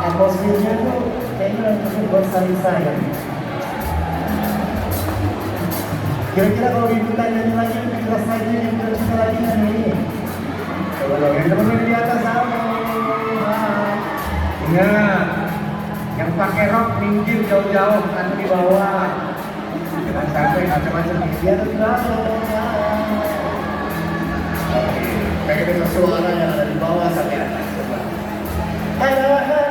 Atmosfernya tuh kayaknya untuk buat saling sayang. Kira-kira kalau kita nyanyi lagi, kita saja yang kita lagi nyanyi. Kalau yang teman-teman di atas sama. Ingat, yang pakai rok minggir jauh-jauh, atau di bawah. Jangan sampai macam-macam dia tuh di bawah. Oke, pengen dengar suara yang ada di bawah sampai atas. Coba.